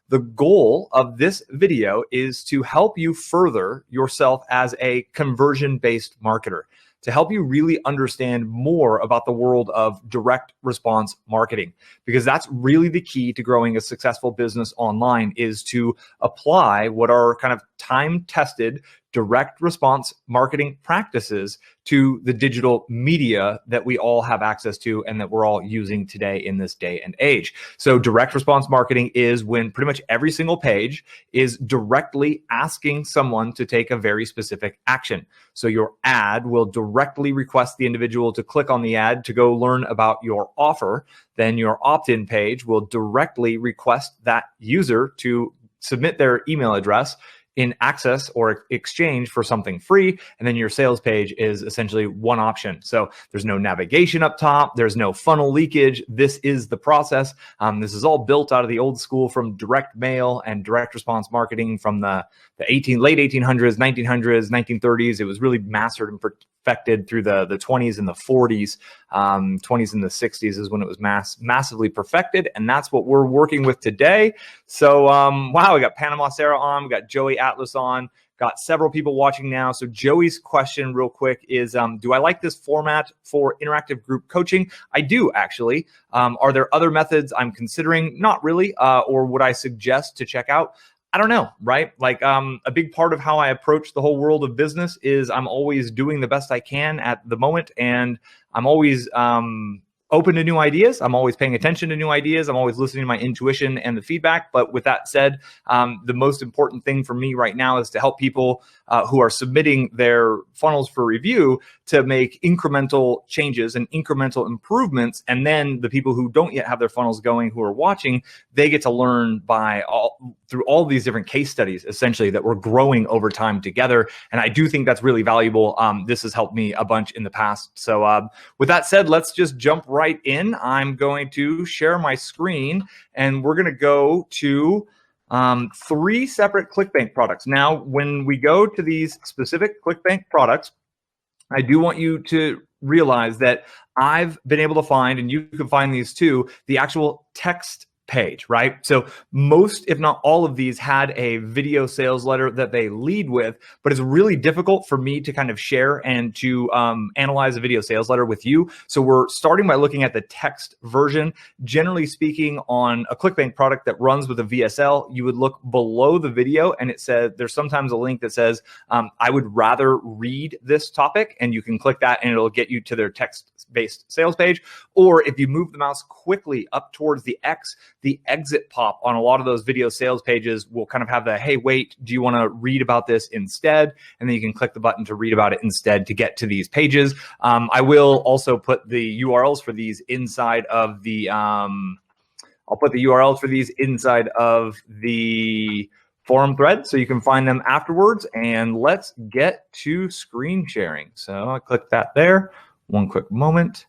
the goal of this video is to help you further yourself as a conversion-based marketer, to help you really understand more about the world of direct response marketing, because that's really the key to growing a successful business online, is to apply what are kind of time-tested direct response marketing practices to the digital media that we all have access to and that we're all using today in this day and age. So direct response marketing is when pretty much every single page is directly asking someone to take a very specific action. So your ad will directly request the individual to click on the ad to go learn about your offer. Then your opt-in page will directly request that user to submit their email address in access or exchange for something free. And then your sales page is essentially one option. So there's no navigation up top. There's no funnel leakage. This is the process. This is all built out of the old school from direct mail and direct response marketing from the late 1800s, 1900s, 1930s. It was really mastered and perfected through the 20s and the 40s. 20s and the 60s is when it was massively perfected. And that's what we're working with today. So, wow, we got Panama Sarah on, we got Joey Atlas on, got several people watching now. So Joey's question real quick is, do I like this format for interactive group coaching? I do, actually. Are there other methods I'm considering? Not really. Or would I suggest to check out? I don't know, right? Like a big part of how I approach the whole world of business is I'm always doing the best I can at the moment. And I'm always open to new ideas. I'm always paying attention to new ideas. I'm always listening to my intuition and the feedback. But with that said, the most important thing for me right now is to help people who are submitting their funnels for review to make incremental changes and incremental improvements. And then the people who don't yet have their funnels going, who are watching, they get to learn through all these different case studies, essentially, that we're growing over time together. And I do think that's really valuable. This has helped me a bunch in the past. So with that said, let's just jump right in. I'm going to share my screen and we're going to go to 3 separate ClickBank products. Now, when we go to these specific ClickBank products, I do want you to realize that I've been able to find, and you can find these too, the actual text page, right? So most, if not all of these had a video sales letter that they lead with, but it's really difficult for me to kind of share and to analyze a video sales letter with you. So we're starting by looking at the text version. Generally speaking, on a ClickBank product that runs with a VSL, you would look below the video and it says, there's sometimes a link that says, I would rather read this topic, and you can click that and it'll get you to their text-based sales page. Or if you move the mouse quickly up towards the X, the exit pop on a lot of those video sales pages will kind of have the, hey, wait, do you want to read about this instead? And then you can click the button to read about it instead to get to these pages. I will also put the URLs for these inside of the, I'll put the URLs for these inside of the forum thread so you can find them afterwards. And let's get to screen sharing. So I click that there. One quick moment.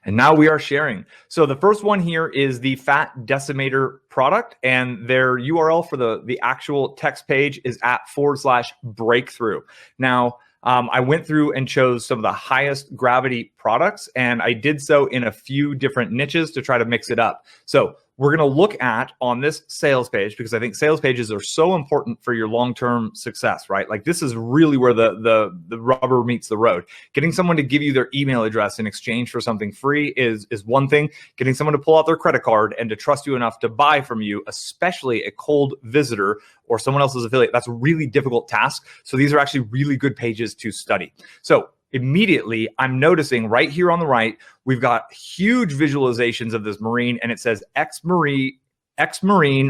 And now we are sharing. So the first one here is the Fat Decimator product, and their URL for the actual text page is at /breakthrough. Now, I went through and chose some of the highest gravity products, and I did so in a few different niches to try to mix it up. So we're going to look at on this sales page, because I think sales pages are so important for your long-term success, right? Like this is really where the rubber meets the road. Getting someone to give you their email address in exchange for something free is one thing. Getting someone to pull out their credit card and to trust you enough to buy from you, especially a cold visitor or someone else's affiliate, that's a really difficult task. So these are actually really good pages to study. So immediately, I'm noticing right here on the right, we've got huge visualizations of this marine, and it says ex-marine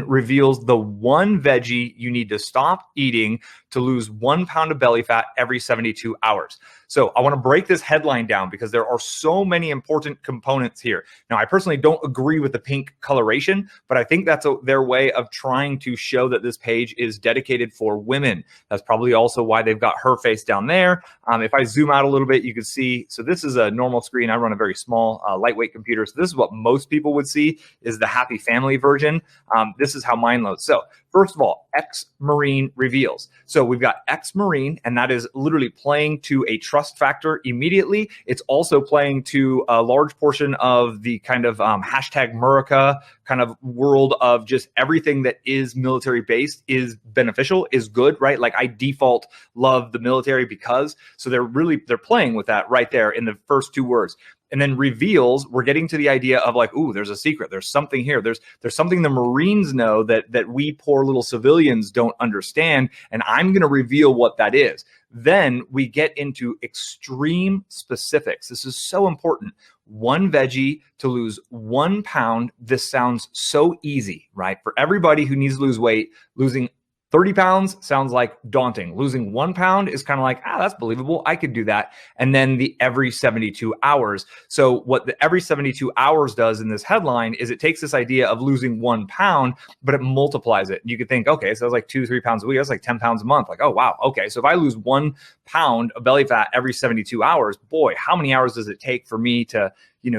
reveals the one veggie you need to stop eating to lose 1 pound of belly fat every 72 hours. So I want to break this headline down because there are so many important components here. Now, I personally don't agree with the pink coloration, but I think that's their way of trying to show that this page is dedicated for women. That's probably also why they've got her face down there. If I zoom out a little bit, you can see, so this is a normal screen. I run a very small, lightweight computer. So this is what most people would see is the happy family version. in. This is how mine loads. So first of all, ex-Marine reveals. So we've got ex-Marine, and that is literally playing to a trust factor immediately. It's also playing to a large portion of the kind of hashtag Murica kind of world of just everything that is military based is beneficial, is good, right? Like I default love the military because, so they're playing with that right there in the first two words. And then reveals, we're getting to the idea of like, ooh, there's a secret. There's something here. There's something the Marines know that we poor little civilians don't understand. And I'm going to reveal what that is. Then we get into extreme specifics. This is so important. One veggie to lose 1 pound. This sounds so easy, right? For everybody who needs to lose weight, losing 30 pounds sounds like daunting. Losing 1 pound is kind of like, that's believable. I could do that. And then the every 72 hours. So what the every 72 hours does in this headline is it takes this idea of losing 1 pound, but it multiplies it. You could think, okay, so that's like 2-3 pounds a week. That's like 10 pounds a month. Like, oh, wow. Okay. So if I lose 1 pound of belly fat every 72 hours, boy, how many hours does it take for me to,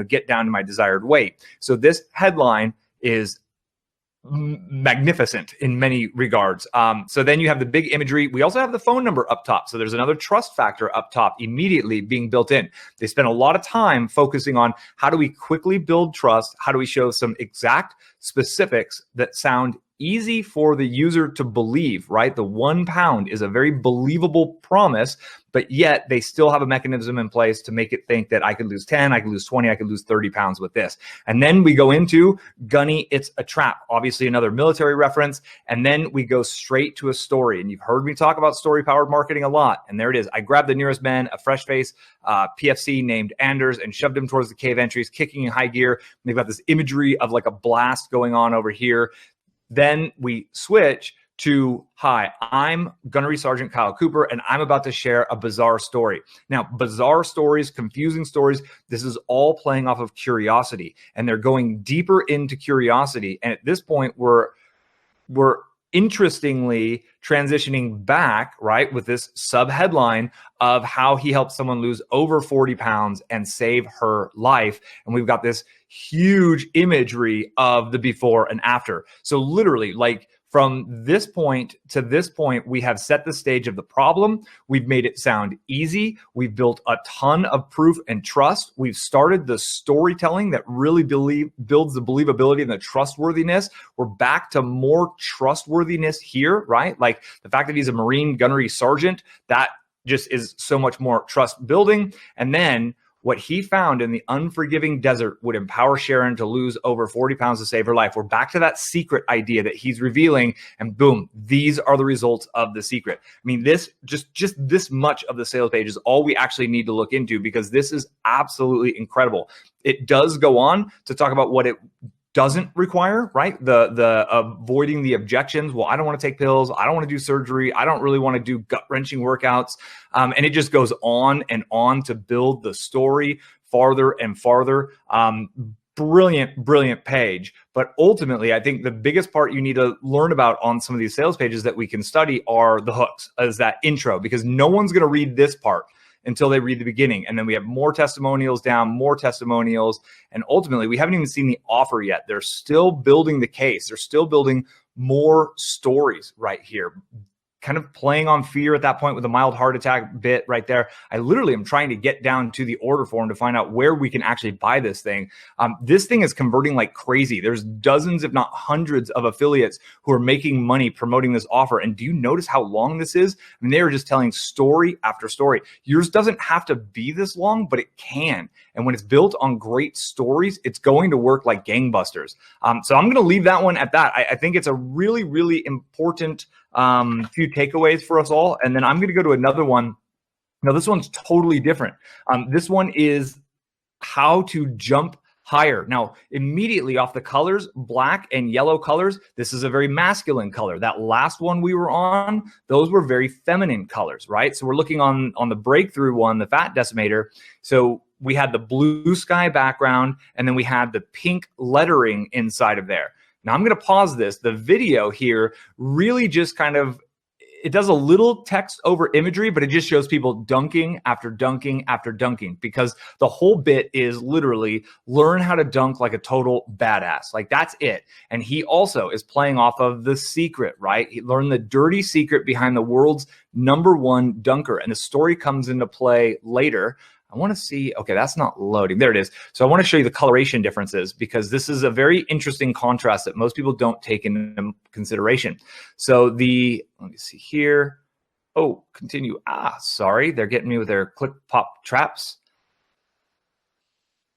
get down to my desired weight? So this headline is magnificent in many regards. So then you have the big imagery. We also have the phone number up top. So there's another trust factor up top immediately being built in. They spend a lot of time focusing on how do we quickly build trust? How do we show some exact specifics that sound easy for the user to believe, right? The 1 pound is a very believable promise, but yet they still have a mechanism in place to make it think that I could lose 10, I could lose 20, I could lose 30 pounds with this. And then we go into Gunny, it's a trap, obviously another military reference. And then we go straight to a story. And you've heard me talk about story-powered marketing a lot. And there it is. I grabbed the nearest man, a fresh face PFC named Anders, and shoved him towards the cave entries, kicking in high gear. And they've got this imagery of like a blast going on over here. Then we switch to, hi, I'm Gunnery Sergeant Kyle Cooper, and I'm about to share a bizarre story. Now, bizarre stories, confusing stories, this is all playing off of curiosity, and they're going deeper into curiosity. And at this point, we're interestingly transitioning back, right, with this sub-headline of how he helped someone lose over 40 pounds and save her life. And we've got this huge imagery of the before and after. So literally, like, from this point to this point, we have set the stage of the problem. We've made it sound easy. We've built a ton of proof and trust. We've started the storytelling that really builds the believability and the trustworthiness. We're back to more trustworthiness here, right? Like the fact that he's a Marine gunnery sergeant, that just is so much more trust building. And then what he found in the unforgiving desert would empower Sharon to lose over 40 pounds to save her life. We're back to that secret idea that he's revealing, and boom, these are the results of the secret. I mean, this just this much of the sales page is all we actually need to look into, because this is absolutely incredible. It does go on to talk about what it doesn't require, right? The avoiding the objections. Well, I don't want to take pills. I don't want to do surgery. I don't really want to do gut-wrenching workouts. And it just goes on and on to build the story farther and farther. Brilliant page. But ultimately, I think the biggest part you need to learn about on some of these sales pages that we can study are the hooks, as that intro, because no one's going to read this part until they read the beginning. And then we have more testimonials down, more testimonials. And ultimately, we haven't even seen the offer yet. They're still building the case. They're still building more stories right here. Kind of playing on fear at that point with a mild heart attack bit right there. I literally am trying to get down to the order form to find out where we can actually buy this thing. This thing is converting like crazy. There's dozens, if not hundreds of affiliates who are making money promoting this offer. And do you notice how long this is? I mean, they are just telling story after story. Yours doesn't have to be this long, but it can. And when it's built on great stories, it's going to work like gangbusters. So I'm going to leave that one at that. I think it's a really, really important few takeaways for us all. And then I'm going to go to another one. Now, this one's totally different. This one is how to jump higher. Now, immediately off the colors, black and yellow colors, this is a very masculine color. That last one we were on, those were very feminine colors, right? So we're looking on the breakthrough one, the fat decimator. So we had the blue sky background, and then we had the pink lettering inside of there. Now I'm going to pause this. The video here really just kind of it does a little text over imagery, but it just shows people dunking after dunking after dunking, because the whole bit is literally learn how to dunk like a total badass. Like, that's it. And he also is playing off of the secret, right? He learned the dirty secret behind the world's #1 dunker. And the story comes into play later. I want to see, okay, that's not loading. There it is. So I want to show you the coloration differences, because this is a very interesting contrast that most people don't take into consideration. So let me see here. Oh, continue. Sorry. They're getting me with their click pop traps.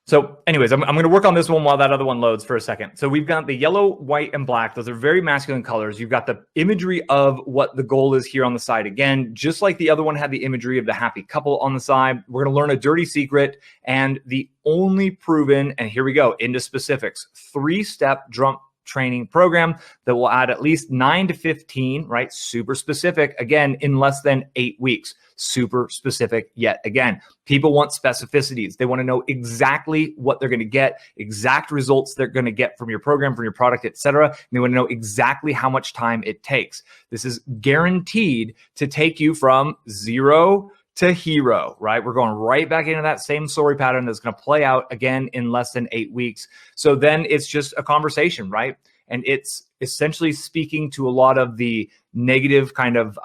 So anyways, I'm going to work on this one while that other one loads for a second. So we've got the yellow, white, and black. Those are very masculine colors. You've got the imagery of what the goal is here on the side. Again, just like the other one had the imagery of the happy couple on the side, we're going to learn a dirty secret, and the only proven, and here we go, into specifics, 3-step drum training program that will add at least 9 to 15, right? Super specific, again, in less than 8 weeks. Super specific yet again. People want specificities. They want to know exactly what they're going to get, exact results they're going to get from your program, from your product, etc. And they want to know exactly how much time it takes. This is guaranteed to take you from 0 to hero, right? We're going right back into that same story pattern that's going to play out again in less than 8 weeks. So then it's just a conversation, right? And it's essentially speaking to a lot of the negative kind of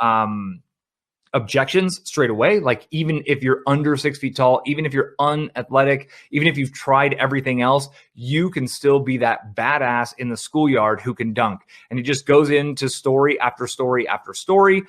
objections straight away. Like, even if you're under 6 feet tall, even if you're unathletic, even if you've tried everything else, you can still be that badass in the schoolyard who can dunk. And it just goes into story after story after story.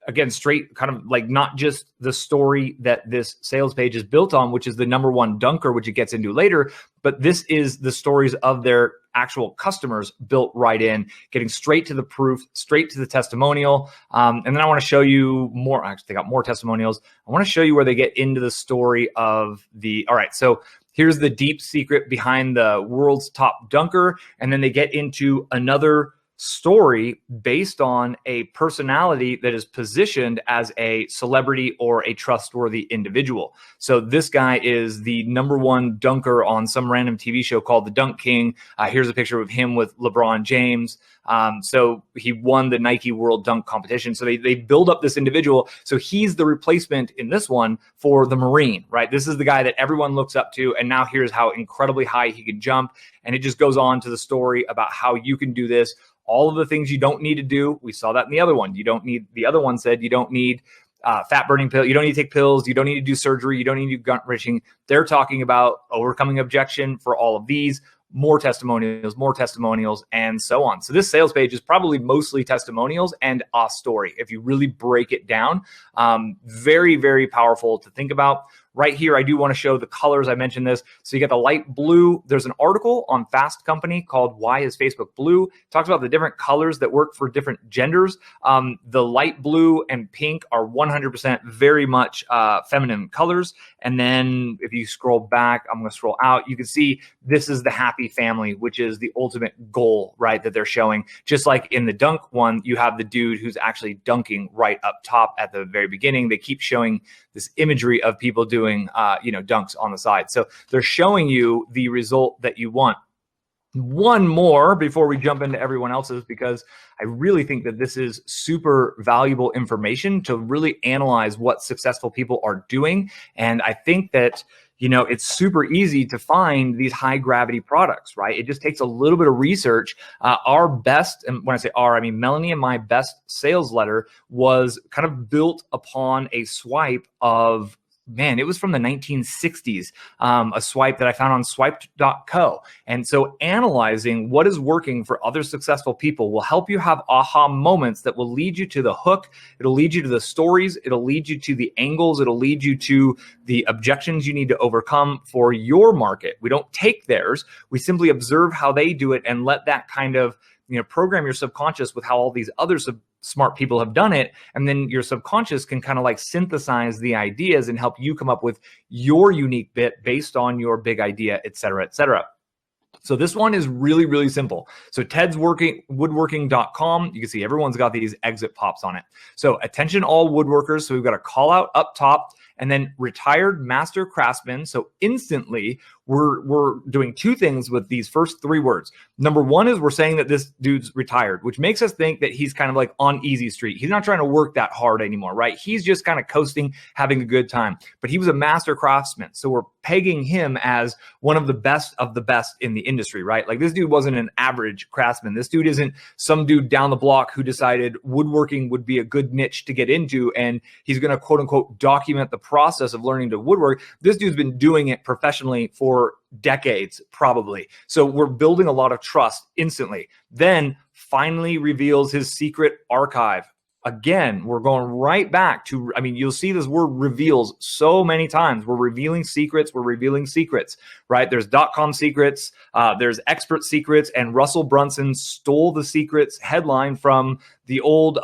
Again, straight kind of like not just the story that this sales page is built on, which is the #1 dunker, which it gets into later, but this is the stories of their actual customers built right in, getting straight to the proof, straight to the testimonial. And then I want to show you more. Actually, they got more testimonials. I want to show you where they get into the story of all right, so here's the deep secret behind the world's top dunker. And then they get into another story based on a personality that is positioned as a celebrity or a trustworthy individual. So this guy is the #1 dunker on some random TV show called The Dunk King. Here's a picture of him with LeBron James. So he won the Nike World Dunk Competition. So they build up this individual. So he's the replacement in this one for the Marine, right? This is the guy that everyone looks up to. And now here's how incredibly high he can jump. And it just goes on to the story about how you can do this. All of the things you don't need to do. We saw that in the other one. The other one said you don't need fat burning pill. You don't need to take pills. You don't need to do surgery. You don't need to do gut wrenching. They're talking about overcoming objection for all of these, more testimonials, and so on. So this sales page is probably mostly testimonials and a story. If you really break it down, very, very powerful to think about. Right here, I do want to show the colors. I mentioned this. So you get the light blue. There's an article on Fast Company called Why is Facebook Blue? It talks about the different colors that work for different genders. The light blue and pink are 100% very much feminine colors. And then if you scroll back, I'm going to scroll out. You can see this is the happy family, which is the ultimate goal, right, that they're showing. Just like in the dunk one, you have the dude who's actually dunking right up top at the very beginning. They keep showing this imagery of people doing dunks on the side. So they're showing you the result that you want. One more before we jump into everyone else's, because I really think that this is super valuable information to really analyze what successful people are doing. And I think that it's super easy to find these high gravity products, right? It just takes a little bit of research. Our best, and when I say our, I mean Melanie and my best sales letter was kind of built upon a swipe of, it was from the 1960s, a swipe that I found on swiped.co. And so analyzing what is working for other successful people will help you have aha moments that will lead you to the hook. It'll lead you to the stories. It'll lead you to the angles. It'll lead you to the objections you need to overcome for your market. We don't take theirs. We simply observe how they do it and let that kind of, program your subconscious with how all these other smart people have done it. And then your subconscious can kind of like synthesize the ideas and help you come up with your unique bit based on your big idea, et cetera, et cetera. So this one is really, really simple. So woodworking.com, you can see everyone's got these exit pops on it. So attention all woodworkers. So we've got a call out up top. and then retired master craftsman. So instantly we're doing two things with these first three words. Number one is we're saying that this dude's retired, which makes us think that he's kind of like on easy street. He's not trying to work that hard anymore, right? He's just kind of coasting, having a good time. But he was a master craftsman. So we're pegging him as one of the best in the industry, right? Like this dude wasn't an average craftsman. This dude isn't some dude down the block who decided woodworking would be a good niche to get into, and he's going to quote unquote document the process of learning to woodwork. This dude's been doing it professionally for decades, probably. So we're building a lot of trust instantly. Then finally reveals his secret archive. Again, we're going right back to, I mean, you'll see this word reveals so many times. We're revealing secrets, right? There's .com secrets, there's expert secrets, and Russell Brunson stole the secrets headline from the old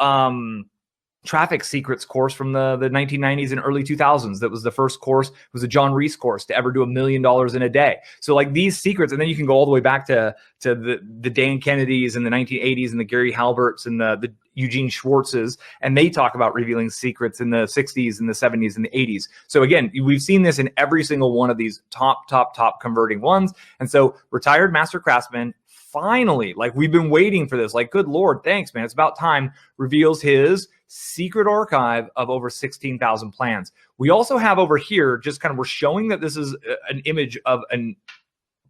traffic secrets course from the 1990s and early 2000s. That was the first course. It was a John Reese course to ever do $1 million in a day. So like these secrets, and then you can go all the way back to the Dan Kennedys in the 1980s and the Gary Halberts and the Eugene Schwartzes, and they talk about revealing secrets in the 60s and the 70s and the 80s. So again, we've seen this in every single one of these top converting ones. And so retired master craftsman, finally, like we've been waiting for this, like, good Lord, thanks, man. It's about time, reveals his secret archive of over 16,000 plans. We also have over here, just kind of, we're showing that this is an image of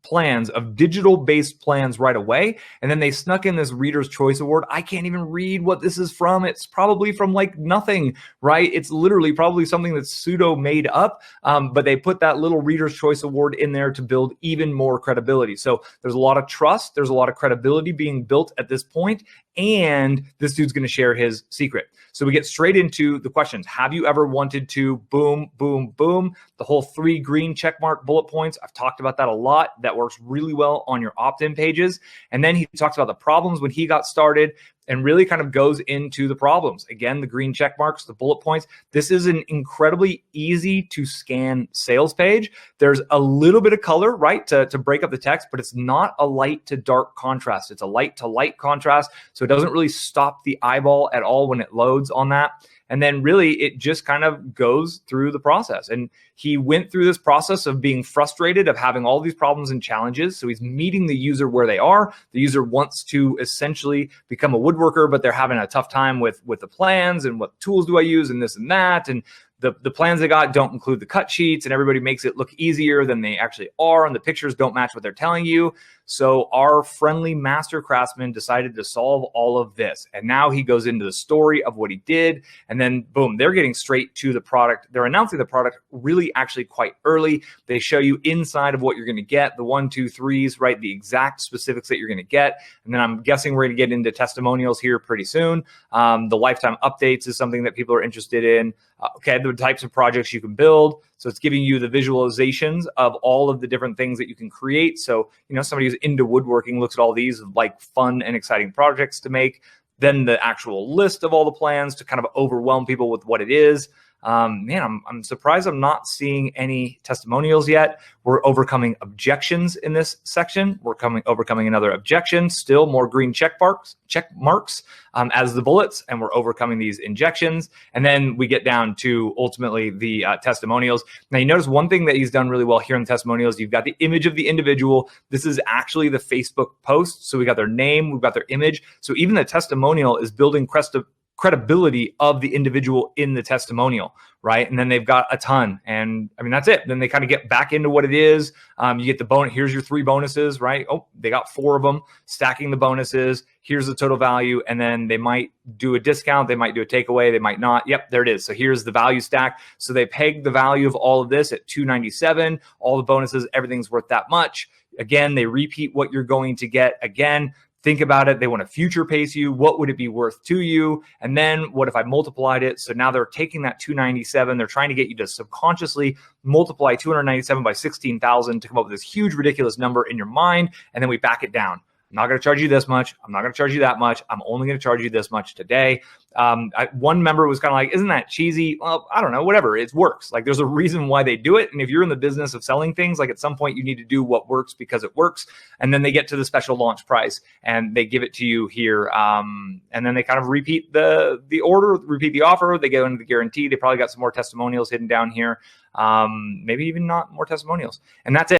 plans of digital-based plans right away. And then they snuck in this Reader's Choice Award. I can't even read what this is from. It's probably from like nothing, right? It's literally probably something that's pseudo made up, but they put that little Reader's Choice Award in there to build even more credibility. So there's a lot of trust. There's a lot of credibility being built at this point, and this dude's going to share his secret. So we get straight into the questions. Have you ever wanted to boom, boom, boom? The whole 3 green checkmark bullet points. I've talked about that a lot. That works really well on your opt-in pages. And then he talks about the problems when he got started and really kind of goes into the problems. Again, the green check marks, the bullet points. This is an incredibly easy to scan sales page. There's a little bit of color, right, to break up the text, but it's not a light to dark contrast. It's a light to light contrast. So it doesn't really stop the eyeball at all when it loads on that. And then really it just kind of goes through the process. And he went through this process of being frustrated, of having all these problems and challenges. So he's meeting the user where they are. The user wants to essentially become a woodworker, but they're having a tough time with the plans and what tools do I use and this and that. And the plans they got don't include the cut sheets, and everybody makes it look easier than they actually are, and the pictures don't match what they're telling you. So our friendly master craftsman decided to solve all of this. And now he goes into the story of what he did, and then boom, they're getting straight to the product. They're announcing the product really actually quite early. They show you inside of what you're going to get, the 1, 2, 3s, right? The exact specifics that you're going to get. And then I'm guessing we're going to get into testimonials here pretty soon. The lifetime updates is something that people are interested in. Okay, the types of projects you can build. So it's giving you the visualizations of all of the different things that you can create. So, you know, somebody who's into woodworking looks at all these like fun and exciting projects to make. Then the actual list of all the plans to kind of overwhelm people with what it is. Man, I'm surprised I'm not seeing any testimonials yet. We're overcoming objections in this section. We're overcoming another objection, still more green check marks as the bullets, and we're overcoming these injections. And then we get down to ultimately the testimonials. Now, you notice one thing that he's done really well here in the testimonials. You've got the image of the individual. This is actually the Facebook post. So we got their name, we've got their image. So even the testimonial is building credibility of the individual in the testimonial, right? And then they've got a ton, and I mean, that's it. Then they kind of get back into what it is. You get the bonus. Here's your 3 bonuses, right? Oh, they got 4 of them, stacking the bonuses. Here's the total value. And then they might do a discount. They might do a takeaway. They might not. Yep, there it is. So here's the value stack. So they peg the value of all of this at $297. All the bonuses, everything's worth that much. Again, they repeat what you're going to get again. Think about it. They want to future pace you. What would it be worth to you? And then what if I multiplied it? So now they're taking that 297. They're trying to get you to subconsciously multiply 297 by 16,000 to come up with this huge, ridiculous number in your mind. And then we back it down. I'm not going to charge you this much. I'm not going to charge you that much. I'm only going to charge you this much today. One member was kind of like, isn't that cheesy? Well, I don't know, whatever. It works. Like there's a reason why they do it. And if you're in the business of selling things, like at some point you need to do what works because it works. And then they get to the special launch price and they give it to you here. And then they kind of repeat the order, repeat the offer. They go into the guarantee. They probably got some more testimonials hidden down here. Maybe even not more testimonials. And that's it.